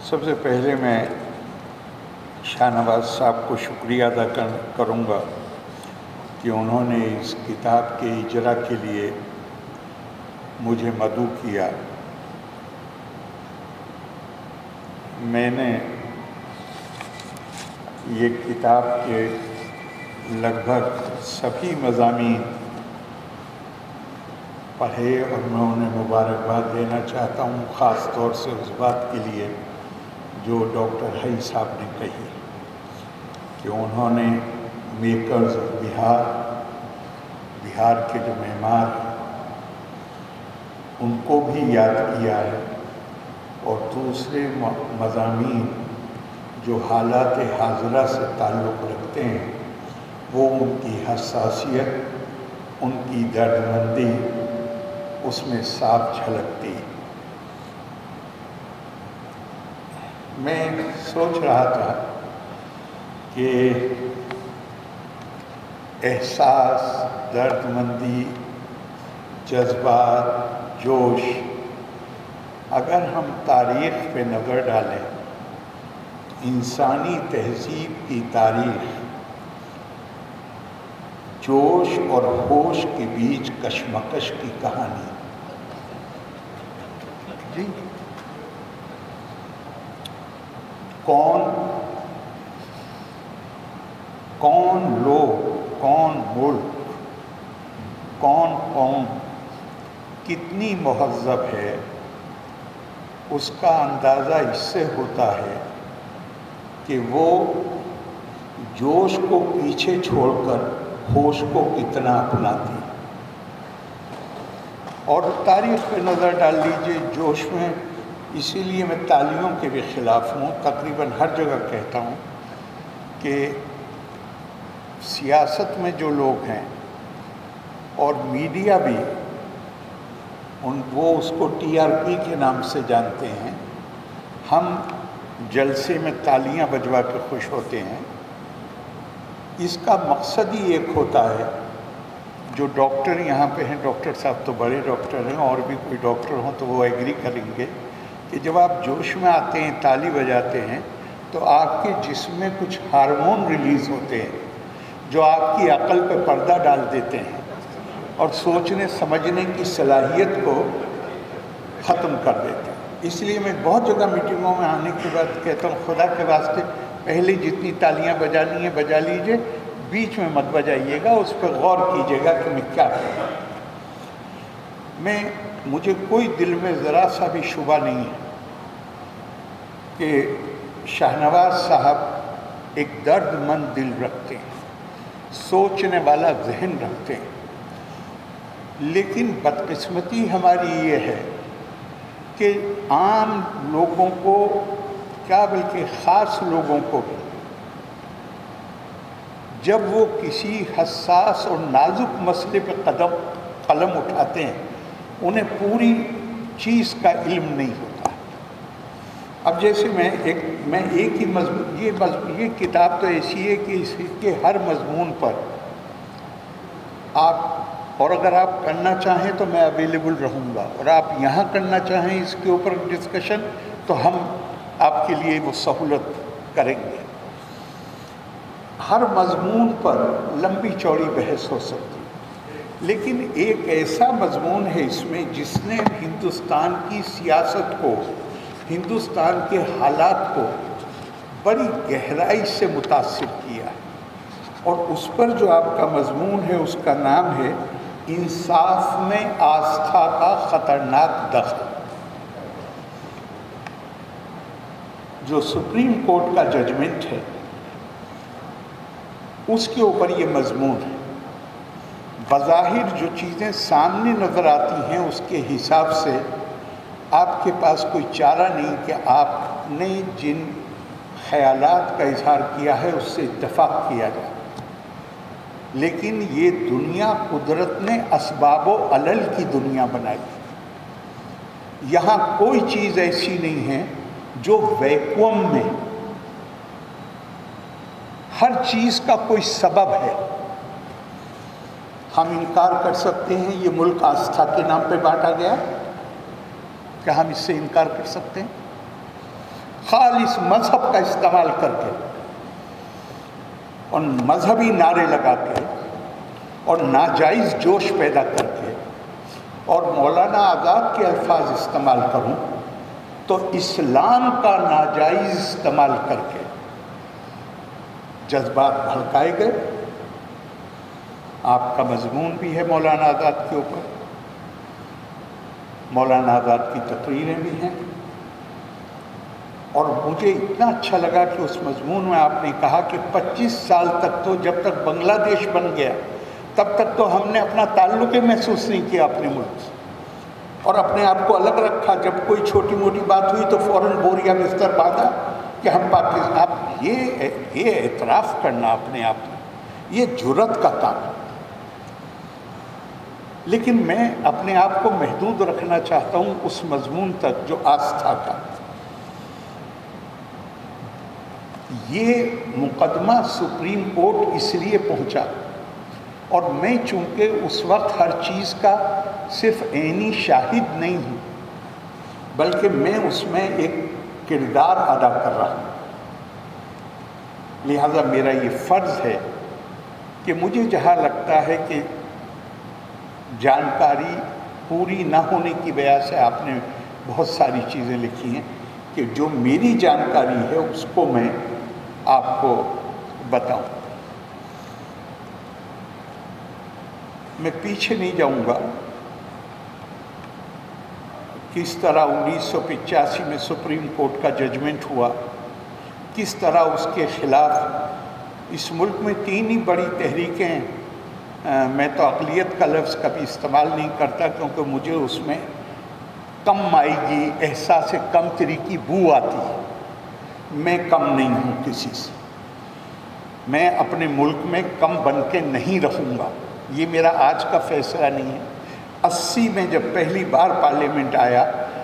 سب سے پہلے میں شاہ نواز صاحب کو شکریہ ادا کروں گا کہ انہوں نے اس کتاب کے اجرا کے لیے مجھے مدعو کیا۔ میں نے یہ کتاب کے لگ بھگ سبھی مضامین پڑھے اور میں انہیں مبارکباد دینا چاہتا ہوں، خاص طور سے اس بات کے لیے جو ڈاکٹر حی صاحب نے کہی کہ انہوں نے میکرز بہار کے جو معمار ان کو بھی یاد کیا ہے، اور دوسرے مضامین جو حالات حاضرہ سے تعلق رکھتے ہیں وہ ان کی حساسیت، ان کی دردمندی اس میں صاف جھلکتی۔ میں سوچ رہا تھا کہ احساس، دردمندی، جذبات، جوش، اگر ہم تاریخ پہ نظر ڈالیں، انسانی تہذیب کی تاریخ جوش اور ہوش کے بیچ کشمکش کی کہانی۔ جی، کون لوگ، کون ملک، کون قوم کتنی مہذب ہے، اس کا اندازہ اس سے ہوتا ہے کہ وہ جوش کو پیچھے چھوڑ کر ہوش کو کتنا اپناتی۔ اور تاریخ پہ نظر ڈال لیجیے، جوش میں، اسی لیے میں تالیوں کے بھی خلاف ہوں، تقریباً ہر جگہ کہتا ہوں کہ سیاست میں جو لوگ ہیں اور میڈیا بھی، وہ اس کو TRP کے نام سے جانتے ہیں، ہم جلسے میں تالیاں بجوا کے خوش ہوتے ہیں۔ اس کا مقصد ہی ایک ہوتا ہے، جو ڈاکٹر یہاں پہ ہیں، ڈاکٹر صاحب تو بڑے ڈاکٹر ہیں، اور بھی کوئی ڈاکٹر ہوں تو وہ ایگری کریں گے کہ جب آپ جوش میں آتے ہیں، تالی بجاتے ہیں، تو آپ کے جسم میں کچھ ہارمون ریلیز ہوتے ہیں جو آپ کی عقل پہ پردہ ڈال دیتے ہیں اور سوچنے سمجھنے کی صلاحیت کو ختم کر دیتے ہیں۔ اس لیے میں بہت جگہ میٹنگوں میں آنے کے بعد کہتا ہوں، خدا کے واسطے پہلے جتنی تالیاں بجانی ہیں بجا لیجئے، بیچ میں مت بجائیے گا، اس پہ غور کیجیے گا کہ میں کیا کروں۔ مجھے کوئی دل میں ذرا سا بھی شبہ نہیں ہے کہ شاہ نواز صاحب ایک درد مند دل رکھتے ہیں، سوچنے والا ذہن رکھتے ہیں، لیکن بدقسمتی ہماری یہ ہے کہ عام لوگوں کو کیا، بلکہ خاص لوگوں کو بھی، جب وہ کسی حساس اور نازک مسئلے پہ قلم اٹھاتے ہیں، انہیں پوری چیز کا علم نہیں ہوتا۔ اب جیسے میں ایک ہی مضمون، یہ کتاب تو ایسی ہے کہ اس کے ہر مضمون پر آپ، اور اگر آپ کرنا چاہیں تو میں اویلیبل رہوں گا، اور آپ یہاں کرنا چاہیں اس کے اوپر ڈسکشن تو ہم آپ کے لیے وہ سہولت کریں گے۔ ہر مضمون پر لمبی چوڑی بحث ہو سکتی ہے، لیکن ایک ایسا مضمون ہے اس میں جس نے ہندوستان کی سیاست کو، ہندوستان کے حالات کو بڑی گہرائی سے متاثر کیا ہے، اور اس پر جو آپ کا مضمون ہے اس کا نام ہے انصاف میں آستھا کا خطرناک دخل۔ جو سپریم کورٹ کا ججمنٹ ہے اس کے اوپر یہ مضمون ہے۔ بظاہر جو چیزیں سامنے نظر آتی ہیں اس کے حساب سے آپ کے پاس کوئی چارہ نہیں کہ آپ نے جن خیالات کا اظہار کیا ہے اس سے اتفاق کیا جائے، لیکن یہ دنیا قدرت نے اسباب و علل کی دنیا بنائی۔ یہاں کوئی چیز ایسی نہیں ہے جو ویکوم میں، ہر چیز کا کوئی سبب ہے۔ ہم انکار کر سکتے ہیں یہ ملک آستھا کے نام پہ بانٹا گیا، کیا ہم اس سے انکار کر سکتے ہیں؟ خالص مذہب کا استعمال کر کے اور مذہبی نعرے لگا کے اور ناجائز جوش پیدا کر کے اور مولانا آزاد کے الفاظ استعمال کروں تو اسلام کا ناجائز استعمال کر کے جذبات بھڑکائے گئے۔ آپ کا مضمون بھی ہے مولانا آزاد کے اوپر، مولانا آزاد کی تقریریں بھی ہیں، اور مجھے اتنا اچھا لگا کہ اس مضمون میں آپ نے کہا کہ 25 سال تک تو جب تک بنگلہ دیش بن گیا تب تک تو ہم نے اپنا تعلق ہی محسوس نہیں کیا اپنے ملک سے، اور اپنے آپ کو الگ رکھا۔ جب کوئی چھوٹی موٹی بات ہوئی تو فوراً بوریا بستر باندھا کہ ہم پاکستان۔ آپ یہ اعتراف کرنا اپنے آپ میں، یہ جرأت کا کام ہے۔ لیکن میں اپنے آپ کو محدود رکھنا چاہتا ہوں اس مضمون تک جو آستھا کا۔ یہ مقدمہ سپریم کورٹ اس لیے پہنچا، اور میں چونکہ اس وقت ہر چیز کا صرف عینی شاہد نہیں ہوں، بلکہ میں اس میں ایک کردار ادا کر رہا ہوں، لہذا میرا یہ فرض ہے کہ مجھے جہاں لگتا ہے کہ جانکاری پوری نہ ہونے کی وجہ سے آپ نے بہت ساری چیزیں لکھی ہیں، کہ جو میری جانکاری ہے اس کو میں آپ کو بتاؤں۔ میں پیچھے نہیں جاؤں گا۔ کس طرح 1985 میں سپریم کورٹ کا ججمنٹ ہوا، کس طرح اس کے خلاف اس ملک میں 3 ہی بڑی تحریکیں ہیں۔ میں تو اقلیت کا لفظ کبھی استعمال نہیں کرتا کیونکہ مجھے اس میں کم آئے گی، احساس کم تری کی بو آتی ہے۔ میں کم نہیں ہوں کسی سے، میں اپنے ملک میں کم بن کے نہیں رہوں گا، یہ میرا آج کا فیصلہ نہیں ہے۔ 80 میں جب پہلی بار پارلیمنٹ آیا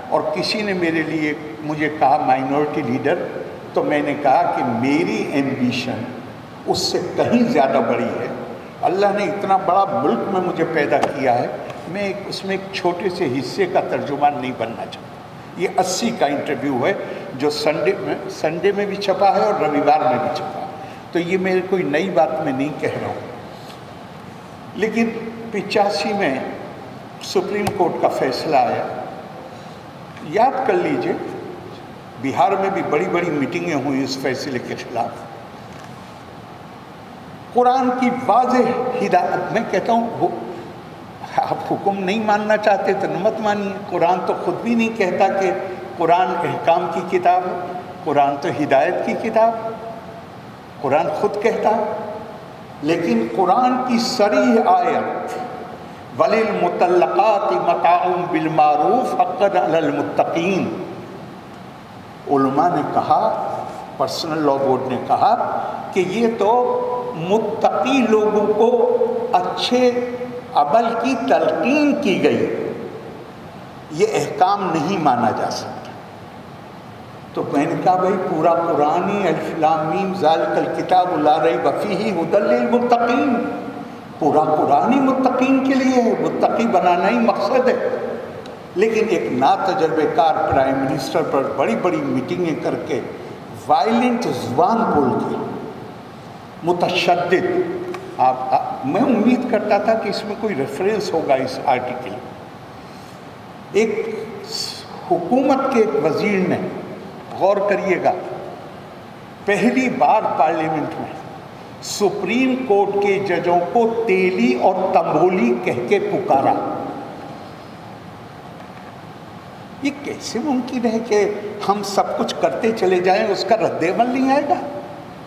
اور کسی نے مجھے کہا مائنورٹی لیڈر، تو میں نے کہا کہ میری ایمبیشن اس سے کہیں زیادہ بڑی ہے۔ اللہ نے اتنا بڑا ملک میں مجھے پیدا کیا ہے، میں اس میں ایک چھوٹے سے حصے کا ترجمان نہیں بننا چاہتا۔ یہ 80 کا انٹرویو ہے جو سنڈے میں بھی چھپا ہے اور رویوار میں بھی چھپا ہے، تو یہ میرے کوئی نئی بات میں نہیں کہہ رہا ہوں۔ لیکن 85 میں سپریم کورٹ کا فیصلہ آیا۔ یاد کر لیجئے، بہار میں بھی بڑی بڑی میٹنگیں ہوئی اس فیصلے کے خلاف۔ قرآن کی واضح ہدایت، میں کہتا ہوں آپ حکم نہیں ماننا چاہتے تو مت مانیے، قرآن تو خود بھی نہیں کہتا کہ قرآن احکام کی کتاب ہے، قرآن تو ہدایت کی کتاب، قرآن خود کہتا ہے۔ لیکن قرآن کی صریح آیت وَلِلْمُطَلَّقَاتِ مَتَاعٌ بِالْمَعْرُوفِ حَقًّا عَلَى الْمُتَّقِينَ، علماء نے کہا، پرسنل لاء بورڈ نے کہا کہ یہ تو متقی لوگوں کو اچھے عمل کی تلقین کی گئی، یہ احکام نہیں مانا جا سکتا۔ تو میں نے کہا بھائی پورا قرآن ہی الف لام میم ذالک الکتاب لا ریب فیہ ھدی للمتقین، پورا قرآن ہی متقین کے لیے ہے، متقی بنانا ہی مقصد ہے۔ لیکن ایک ناتجربے کار پرائم منسٹر پر بڑی بڑی میٹنگیں کر کے وائلنٹ زبان بول کے، متشدد، میں امید کرتا تھا کہ اس میں کوئی ریفرنس ہوگا اس آرٹیکل۔ ایک حکومت کے ایک وزیر نے، غور کریے گا، پہلی بار پارلیمنٹ میں سپریم کورٹ کے ججوں کو تیلی اور تنبولی کہہ کے پکارا۔ یہ کیسے ممکن ہے کہ ہم سب کچھ کرتے چلے جائیں، اس کا رد عمل نہیں آئے گا؟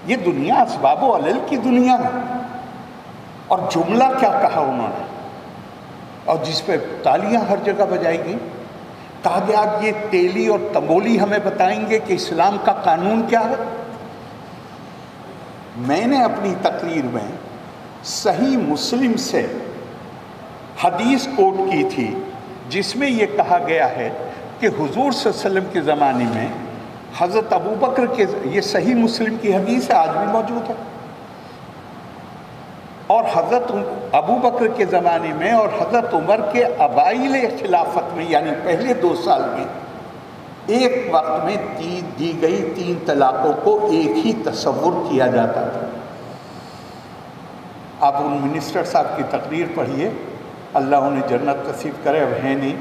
یہ دنیا اسباب و علل کی دنیا ہے۔ اور جملہ کیا کہا انہوں نے، اور جس پہ تالیاں ہر جگہ بجائی گئیں، کہا گیا آپ یہ تیلی اور تنبولی ہمیں بتائیں گے کہ اسلام کا قانون کیا ہے؟ میں نے اپنی تقریر میں صحیح مسلم سے حدیث کوٹ کی تھی جس میں یہ کہا گیا ہے کہ حضور صلی اللہ علیہ وسلم کے زمانے میں حضرت ابوبکر کے، یہ صحیح مسلم کی حدیث ہے، آج بھی موجود ہے، اور حضرت ابوبکر کے زمانے میں اور حضرت عمر کے اوائل خلافت میں، یعنی پہلے 2 سال میں، ایک وقت میں دی گئی 3 طلاقوں کو ایک ہی تصور کیا جاتا تھا۔ آپ ان منسٹر صاحب کی تقریر پڑھیے، اللہ انہیں جنت نصیب کرے، اب ہے نہیں۔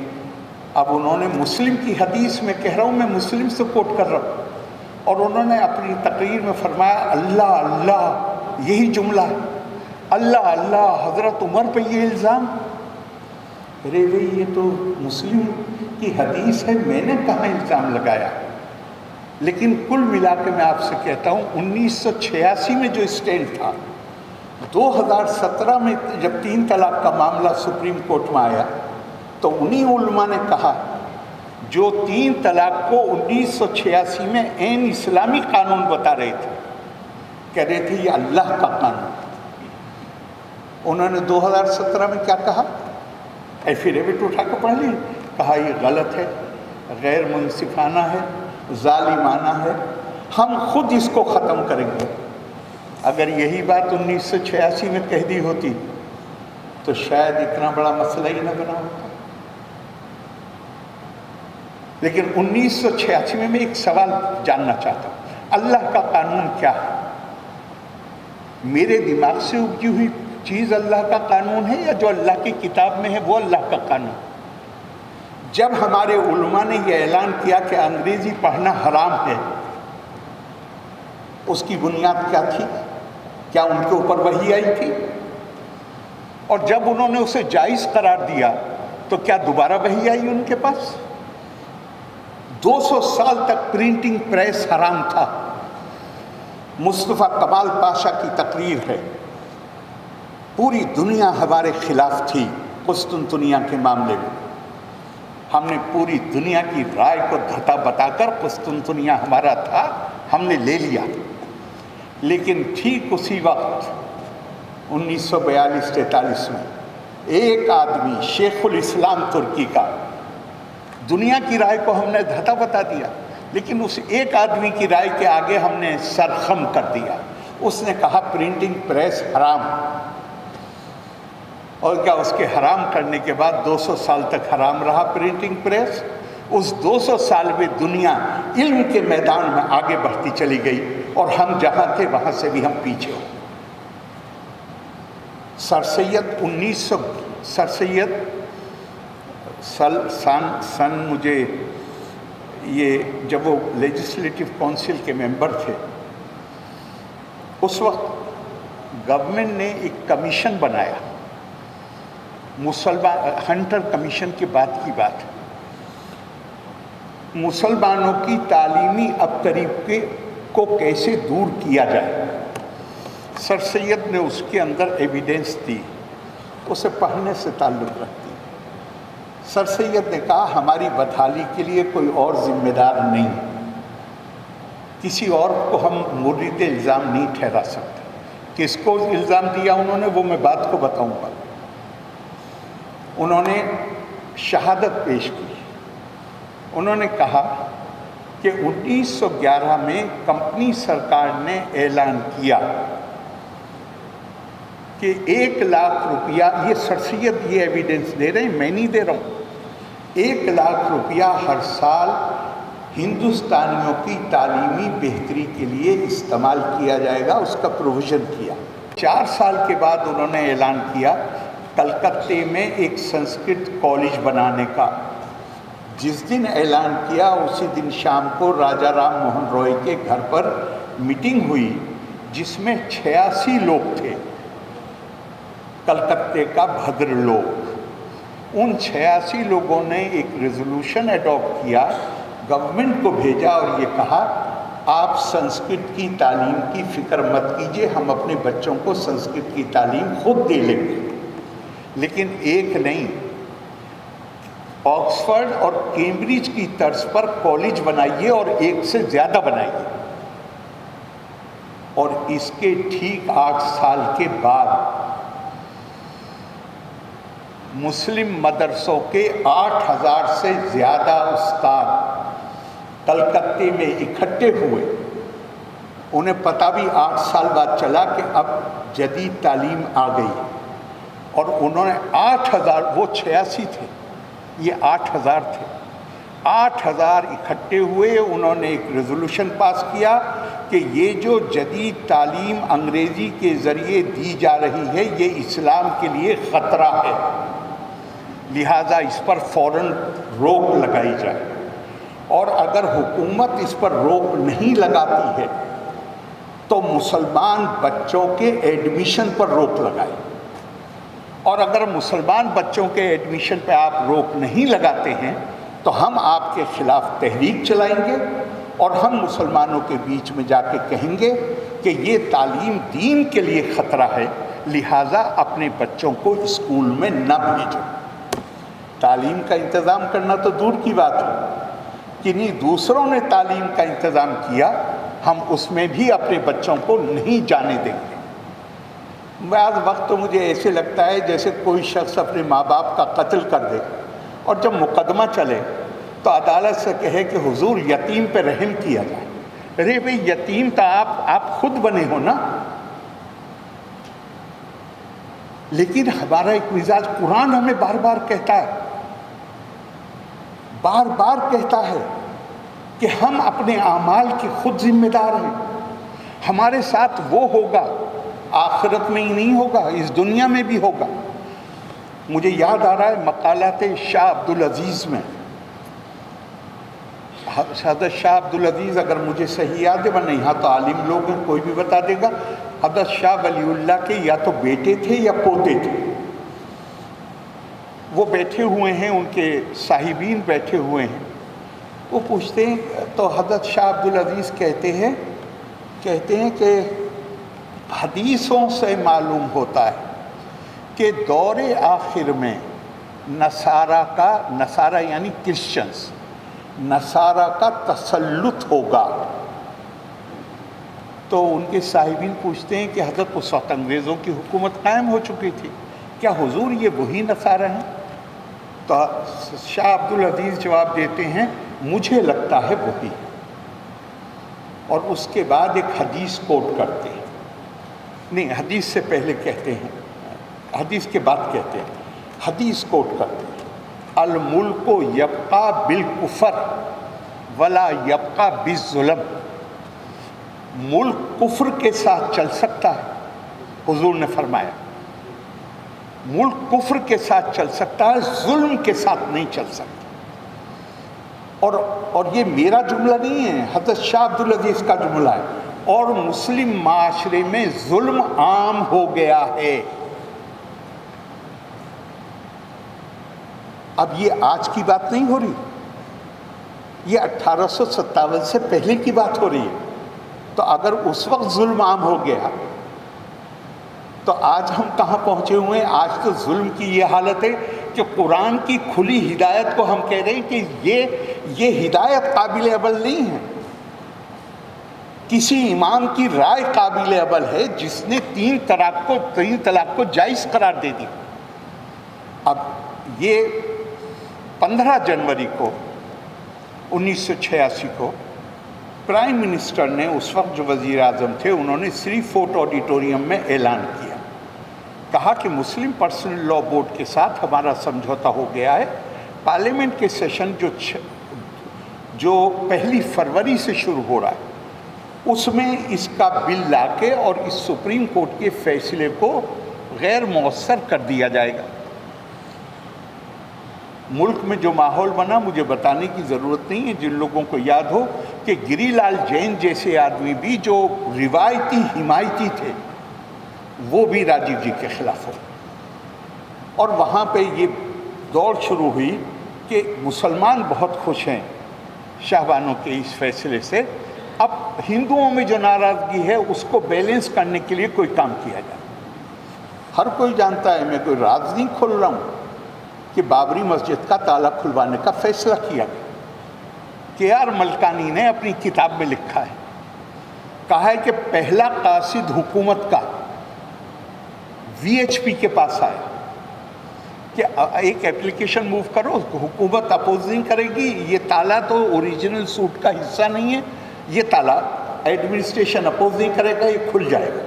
اب انہوں نے مسلم کی حدیث میں کہہ رہا ہوں، میں مسلم سے کوٹ کر رہا ہوں، اور انہوں نے اپنی تقریر میں فرمایا اللہ اللہ، یہی جملہ ہے، اللہ اللہ، حضرت عمر پہ یہ الزام۔ ارے بھائی یہ تو مسلم کی حدیث ہے، میں نے کہاں الزام لگایا؟ لیکن کل ملا کے میں آپ سے کہتا ہوں 1986 میں جو اسٹینڈ تھا، 2017 میں جب 3 طلاق کا معاملہ سپریم کورٹ میں آیا تو انہی علماء نے کہا جو 3 طلاق کو 1986 میں عین اسلامی قانون بتا رہے تھے، کہہ رہے تھے یہ اللہ کا قانون۔ انہوں نے 2017 میں کیا کہا؟ ایفیڈیوٹ اٹھا کے پڑھ لی، کہا یہ غلط ہے، غیر منصفانہ ہے، ظالمانہ ہے، ہم خود اس کو ختم کریں گے۔ اگر یہی بات 1986 میں کہہ دی ہوتی تو شاید اتنا بڑا مسئلہ ہی نہ بنا ہوتا۔ لیکن 1986 میں ایک سوال جاننا چاہتا ہوں، اللہ کا قانون کیا ہے؟ میرے دماغ سے اگی ہوئی چیز اللہ کا قانون ہے، یا جو اللہ کی کتاب میں ہے وہ اللہ کا قانون؟ جب ہمارے علماء نے یہ اعلان کیا کہ انگریزی پڑھنا حرام ہے، اس کی بنیاد کیا تھی؟ کیا ان کے اوپر وحی آئی تھی؟ اور جب انہوں نے اسے جائز قرار دیا تو کیا دوبارہ وحی آئی ان کے پاس؟ 200 سال تک پرنٹنگ پریس حرام تھا۔ مصطفیٰ کمال پاشا کی تقریر ہے، پوری دنیا ہمارے خلاف تھی قسطنطنیہ کے معاملے میں، ہم نے پوری دنیا کی رائے کو دھتا بتا کر قسطنطنیہ ہمارا تھا، ہم نے لے لیا۔ لیکن ٹھیک اسی وقت 1942-43 میں ایک آدمی شیخ الاسلام ترکی کا، دنیا کی رائے کو ہم نے دھتا بتا دیا، لیکن اس ایک آدمی کی رائے کے آگے ہم نے سرخم کر دیا۔ اس نے کہا پرنٹنگ پریس حرام، اور کیا اس کے حرام کرنے کے بعد 200 سال تک حرام رہا پرنٹنگ پریس؟ اس 200 سال میں دنیا علم کے میدان میں آگے بڑھتی چلی گئی، اور ہم جہاں تھے وہاں سے بھی ہم پیچھے ہو۔ سر سید سن مجھے یہ جب وہ لیجسلیٹو کونسل کے ممبر تھے، اس وقت گورنمنٹ نے ایک کمیشن بنایا، ہنٹر کمیشن کے بعد کی بات ہے، مسلمانوں کی تعلیمی ابتری کو کیسے دور کیا جائے۔ سر سید نے اس کے اندر ایویڈنس دی، اسے پڑھنے سے تعلق رکھتی۔ سر سید نے کہا ہماری بدحالی کے لیے کوئی اور ذمہ دار نہیں، کسی اور کو ہم مورد الزام نہیں ٹھہرا سکتے۔ کس کو الزام دیا انہوں نے وہ میں بات کو بتاؤں گا۔ انہوں نے شہادت پیش کی، انہوں نے کہا کہ 1911 میں کمپنی سرکار نے اعلان کیا کہ 1 لاکھ روپیہ، یہ سر سید یہ ایویڈنس دے رہے ہیں، میں نہیں دے رہا ہوں، 1 لاکھ روپیہ ہر سال ہندوستانیوں کی تعلیمی بہتری کے لیے استعمال کیا جائے گا، اس کا پروویژن کیا۔ 4 سال کے بعد انہوں نے اعلان کیا کلکتے میں ایک سنسکرت کالج بنانے کا۔ جس دن اعلان کیا اسی دن شام کو راجا رام موہن رائے کے گھر پر میٹنگ ہوئی، جس میں 86 لوگ تھے، کلکتے کا بھدر لوگ۔ ان 86 لوگوں نے ایک ریزولوشن اڈاپٹ کیا، گورنمنٹ کو بھیجا اور یہ کہا آپ سنسکرت کی تعلیم کی فکر مت کیجیے، ہم اپنے بچوں کو سنسکرت کی تعلیم خود دے لیں گے۔ لیکن ایک نہیں، آکسفورڈ اور کیمبرج کی طرز پر کالج بنائیے، اور 1 سے زیادہ بنائیے۔ اور اس کے ٹھیک 8 سال کے بعد مسلم مدرسوں کے 8000 سے زیادہ استاد کلکتے میں اکٹھے ہوئے۔ انہیں پتہ بھی 8 سال بعد چلا کہ اب جدید تعلیم آ گئی، اور انہوں نے 8000، وہ 86 تھے، یہ 8000 تھے، 8,000 اکٹھے ہوئے، انہوں نے ایک ریزولوشن پاس کیا کہ یہ جو جدید تعلیم انگریزی کے ذریعے دی جا رہی ہے یہ اسلام کے لیے خطرہ ہے، لہٰذا اس پر فوراً روک لگائی جائے، اور اگر حکومت اس پر روک نہیں لگاتی ہے تو مسلمان بچوں کے ایڈمیشن پر روک لگائے، اور اگر مسلمان بچوں کے ایڈمیشن پہ آپ روک نہیں لگاتے ہیں تو ہم آپ کے خلاف تحریک چلائیں گے، اور ہم مسلمانوں کے بیچ میں جا کے کہیں گے کہ یہ تعلیم دین کے لیے خطرہ ہے، لہٰذا اپنے بچوں کو اسکول میں نہ بھیجو۔ تعلیم کا انتظام کرنا تو دور کی بات ہے، کنہیں دوسروں نے تعلیم کا انتظام کیا، ہم اس میں بھی اپنے بچوں کو نہیں جانے دیں گے۔ بعض وقت تو مجھے ایسے لگتا ہے جیسے کوئی شخص اپنے ماں باپ کا قتل کر دے اور جب مقدمہ چلے تو عدالت سے کہے کہ حضور یتیم پہ رحم کیا جائے۔ ارے بھئی یتیم تو آپ خود بنے ہو نا۔ لیکن ہمارا ایک مزاج، قرآن ہمیں بار بار کہتا ہے، بار بار کہتا ہے کہ ہم اپنے اعمال کے خود ذمہ دار ہیں، ہمارے ساتھ وہ ہوگا، آخرت میں ہی نہیں ہوگا، اس دنیا میں بھی ہوگا۔ مجھے یاد آ رہا ہے مقالات شاہ عبدالعزیز میں، حضرت شاہ عبدالعزیز، اگر مجھے صحیح یاد ہے، ورنہ یہاں تو عالم لوگ ہیں کوئی بھی بتا دے گا، حضرت شاہ ولی اللہ کے یا تو بیٹے تھے یا پوتے تھے۔ وہ بیٹھے ہوئے ہیں، ان کے صاحبین بیٹھے ہوئے ہیں، وہ پوچھتے ہیں تو حضرت شاہ عبدالعزیز کہتے ہیں کہ حدیثوں سے معلوم ہوتا ہے کہ دور آخر میں نصارہ یعنی کرسچنز، نصارہ کا تسلط ہوگا۔ تو ان کے صاحبین پوچھتے ہیں کہ حضرت اس وقت انگریزوں کی حکومت قائم ہو چکی تھی، کیا حضور یہ وہی نصارہ ہیں؟ تو شاہ عبدالعزیز جواب دیتے ہیں مجھے لگتا ہے وہی، اور اس کے بعد ایک حدیث کوٹ کرتے ہیں، نہیں حدیث سے پہلے کہتے ہیں، حدیث کے بعد کہتے ہیں، حدیث کوٹ کرتے ہیں، الملک یبقی بالکفر ولا یبقی بالظلم، ملک کفر کے ساتھ چل سکتا ہے، حضور نے فرمایا ملک کفر کے ساتھ چل سکتا ہے، ظلم کے ساتھ نہیں چل سکتا۔ اور یہ میرا جملہ نہیں ہے، حضرت شاہ عبدالعزیز کا جملہ ہے، اور مسلم معاشرے میں ظلم عام ہو گیا ہے۔ اب یہ آج کی بات نہیں ہو رہی، یہ 1857 سے پہلے کی بات ہو رہی ہے۔ تو اگر اس وقت ظلم عام ہو گیا تو آج ہم کہاں پہنچے ہوئے ہیں؟ آج تو ظلم کی یہ حالت ہے کہ قرآن کی کھلی ہدایت کو ہم کہہ رہے ہیں کہ یہ ہدایت قابل عمل نہیں ہے، کسی امام کی رائے قابل عمل ہے جس نے تین طلاق کو جائز قرار دے دی۔ اب یہ 15 جنوری کو 1986 کو پرائم منسٹر نے، اس وقت جو وزیر اعظم تھے، انہوں نے سری فورٹ آڈیٹوریم میں اعلان کیا، کہا کہ مسلم پرسنل لاء بورڈ کے ساتھ ہمارا سمجھوتا ہو گیا ہے، پارلیمنٹ کے سیشن جو 1 فروری سے شروع ہو رہا ہے اس میں اس کا بل لا کے اور اس سپریم کورٹ کے فیصلے کو غیر مؤثر کر دیا جائے گا۔ ملک میں جو ماحول بنا مجھے بتانے کی ضرورت نہیں ہے، جن لوگوں کو یاد ہو کہ گری لال جین جیسے آدمی بھی جو روایتی حمایتی تھے وہ بھی راجیو جی کے خلاف ہو، اور وہاں پہ یہ دوڑ شروع ہوئی کہ مسلمان بہت خوش ہیں شاہ بانو کے اس فیصلے سے، اب ہندوؤں میں جو ناراضگی ہے اس کو بیلنس کرنے کے لیے کوئی کام کیا جائے۔ ہر کوئی جانتا ہے، میں کوئی راز نہیں کھول رہا ہوں، کہ بابری مسجد کا تالا کھلوانے کا فیصلہ کیا گیا۔ KR ملکانی نے اپنی کتاب میں لکھا ہے، کہا ہے کہ پہلا قاصد حکومت کا VHP کے پاس آیا کہ ایک اپلیکیشن موو کرو، حکومت اپوز نہیں کرے گی، یہ تالا تو اوریجنل سوٹ کا حصہ نہیں ہے، یہ تالا ایڈمنسٹریشن اپوز نہیں کرے گا، یہ کھل جائے گا۔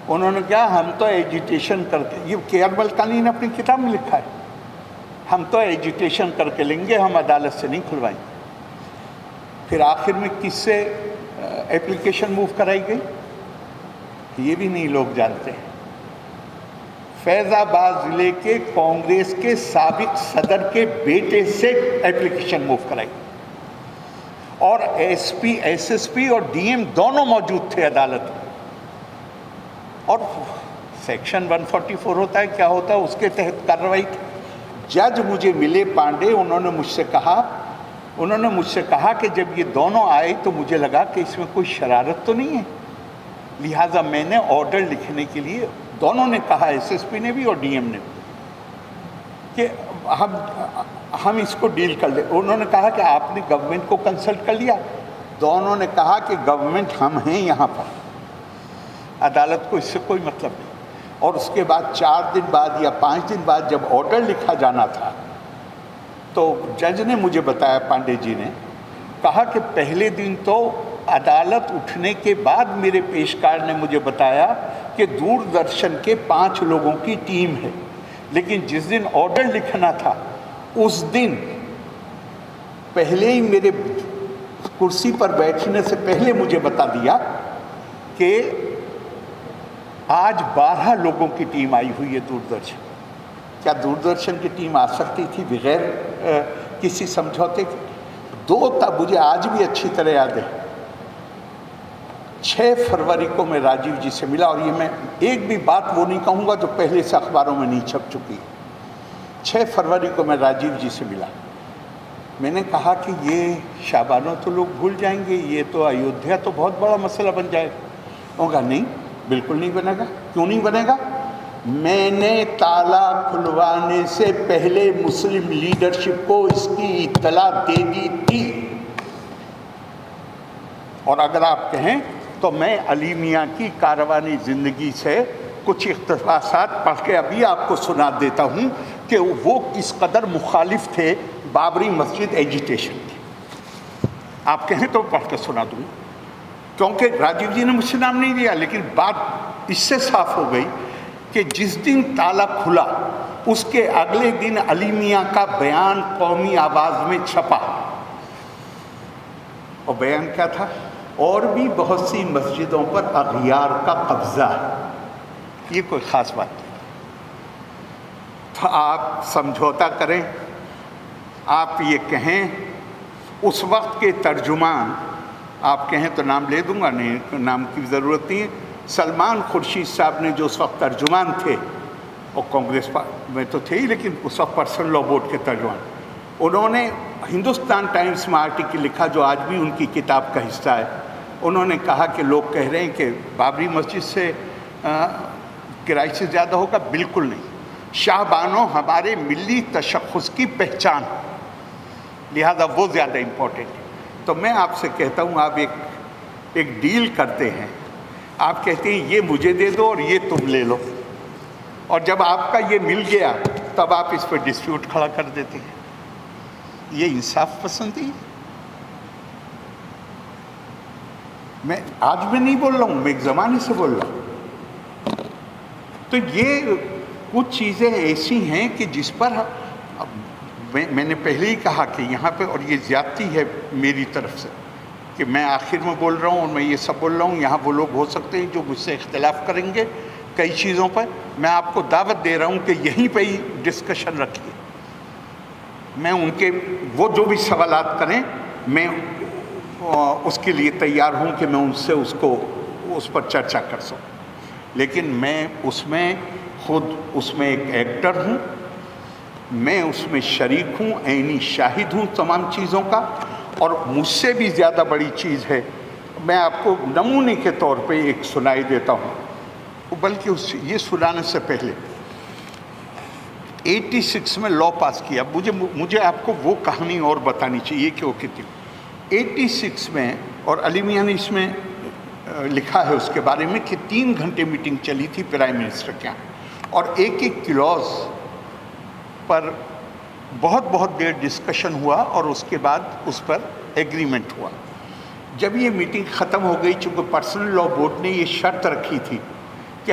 انہوں نے کہا ہم تو ایجیٹیشن کرتے، یہ KR ملکانی نے اپنی کتاب میں لکھا ہے، ہم تو ایجوٹیشن کر کے لیں گے، ہم عدالت سے نہیں کھلوائیں گے۔ پھر آخر میں کس سے اپلیکیشن موو کرائی گئی یہ بھی نہیں لوگ جانتے ہیں۔ فیض آباد ضلع کے کانگریس کے سابق صدر کے بیٹے سے اپلیکیشن موو کرائی، اور S P, S S P اور ڈی ایم دونوں موجود تھے عدالت میں، اور سیکشن 144 ہوتا ہے، کیا ہوتا ہے، اس کے تحت کارروائی تھی۔ جج مجھے ملے پانڈے، انہوں نے مجھ سے کہا کہ جب یہ دونوں آئے تو مجھے لگا کہ اس میں کوئی شرارت تو نہیں ہے، لہٰذا میں نے آرڈر لکھنے کے لیے، دونوں نے کہا، ایس ایس پی نے بھی اور ڈی ایم نے بھی، کہ ہم اس کو ڈیل کر لیں۔ انہوں نے کہا کہ آپ نے گورنمنٹ کو کنسلٹ کر لیا؟ دونوں نے کہا کہ گورنمنٹ ہم ہیں یہاں پر، عدالت کو اس سے کوئی مطلب نہیں۔ اور اس کے بعد 4 دن بعد یا 5 دن بعد جب آرڈر لکھا جانا تھا تو جج نے مجھے بتایا، پانڈے جی نے کہا کہ پہلے دن تو عدالت اٹھنے کے بعد میرے پیشکار نے مجھے بتایا کہ دوردرشن کے 5 لوگوں کی ٹیم ہے، لیکن جس دن آرڈر لکھنا تھا اس دن پہلے ہی میرے کرسی پر بیٹھنے سے پہلے مجھے بتا دیا کہ آج 12 لوگوں کی ٹیم آئی ہوئی ہے دوردرشن۔ کیا دوردرشن کی ٹیم آ سکتی تھی بغیر کسی سمجھوتے کے؟ 2 تھا، مجھے آج بھی اچھی طرح یاد ہے، 6 فروری کو میں راجیو جی سے ملا، اور یہ میں ایک بھی بات وہ نہیں کہوں گا جو پہلے سے اخباروں میں نہیں چھپ چکی۔ 6 فروری کو میں راجیو جی سے ملا، میں نے کہا کہ یہ شابانوں تو لوگ بھول جائیں گے، یہ تو ایودھیا تو بہت بڑا مسئلہ بن جائے گا۔ انہوں نے کہا نہیں، بالکل نہیں بنے گا۔ کیوں نہیں بنے گا؟ میں نے تالا کھلوانے سے پہلے مسلم لیڈرشپ کو اس کی اطلاع دے دی تھی، اور اگر آپ کہیں تو میں علی میاں کی کاروانی زندگی سے کچھ اقتباسات پڑھ کے ابھی آپ کو سنا دیتا ہوں کہ وہ کس قدر مخالف تھے بابری مسجد ایجیٹیشن کی۔ آپ کہیں تو پڑھ کے سنا دوں، کیونکہ راجیو جی نے مجھ سے نام نہیں لیا، لیکن بات اس سے صاف ہو گئی کہ جس دن تالا کھلا اس کے اگلے دن علی میاں کا بیان قومی آواز میں چھپا، اور بیان کیا تھا؟ اور بھی بہت سی مسجدوں پر اغیار کا قبضہ ہے۔ یہ کوئی خاص بات نہیں، تو آپ سمجھوتا کریں، آپ یہ کہیں، اس وقت کے ترجمان، آپ کہیں تو نام لے دوں گا، نہیں نام کی ضرورت نہیں ہے، سلمان خورشید صاحب نے جو اس وقت ترجمان تھے، اور کانگریس میں تو تھے ہی، لیکن اس وقت پرسنل لاء بورڈ کے ترجمان، انہوں نے ہندوستان ٹائمز میں آرٹیکل لکھا جو آج بھی ان کی کتاب کا حصہ ہے۔ انہوں نے کہا کہ لوگ کہہ رہے ہیں کہ بابری مسجد سے کرائے سے زیادہ ہوگا، بالکل نہیں، شاہ بانو ہمارے ملی تشخص کی پہچان، لہذا وہ زیادہ امپورٹنٹ ہے۔ تو میں آپ سے کہتا ہوں، آپ ایک ڈیل کرتے ہیں، آپ کہتے ہیں یہ مجھے دے دو اور یہ تم لے لو، اور جب آپ کا یہ مل گیا تب آپ اس پہ ڈسپیوٹ کھڑا کر دیتے ہیں۔ یہ انصاف پسندی ہے؟ میں آج میں نہیں بول رہا ہوں، میں ایک زمانے سے بول رہا ہوں۔ تو یہ کچھ چیزیں ایسی ہیں کہ جس پر میں نے پہلے ہی کہا کہ یہاں پہ، اور یہ زیادتی ہے میری طرف سے کہ میں آخر میں بول رہا ہوں اور میں یہ سب بول رہا ہوں، یہاں وہ لوگ ہو سکتے ہیں جو مجھ سے اختلاف کریں گے کئی چیزوں پر، میں آپ کو دعوت دے رہا ہوں کہ یہیں پہ ہی ڈسکشن رکھیے، میں ان کے وہ جو بھی سوالات کریں میں اس کے لیے تیار ہوں کہ میں ان سے اس پر چرچا کر سکوں، لیکن میں اس میں خود اس میں ایک ایکٹر ہوں، میں اس میں شریک ہوں، عینی شاہد ہوں تمام چیزوں کا، اور مجھ سے بھی زیادہ بڑی چیز ہے، میں آپ کو نمونے کے طور پہ ایک سنائی دیتا ہوں، بلکہ یہ سنانے سے پہلے 86 میں لاء پاس کیا۔ مجھے آپ کو وہ کہانی اور بتانی چاہیے کہ وہ کتنی 86 میں، اور علی میاں نے اس میں لکھا ہے اس کے بارے میں کہ 3 گھنٹے میٹنگ چلی تھی پرائم منسٹر کے یہاں، اور ایک کلاز پر بہت دیر ڈسکشن ہوا، اور اس کے بعد اس پر ایگریمنٹ ہوا۔ جب یہ میٹنگ ختم ہو گئی، چونکہ پرسنل لاء بورڈ نے یہ شرط رکھی تھی کہ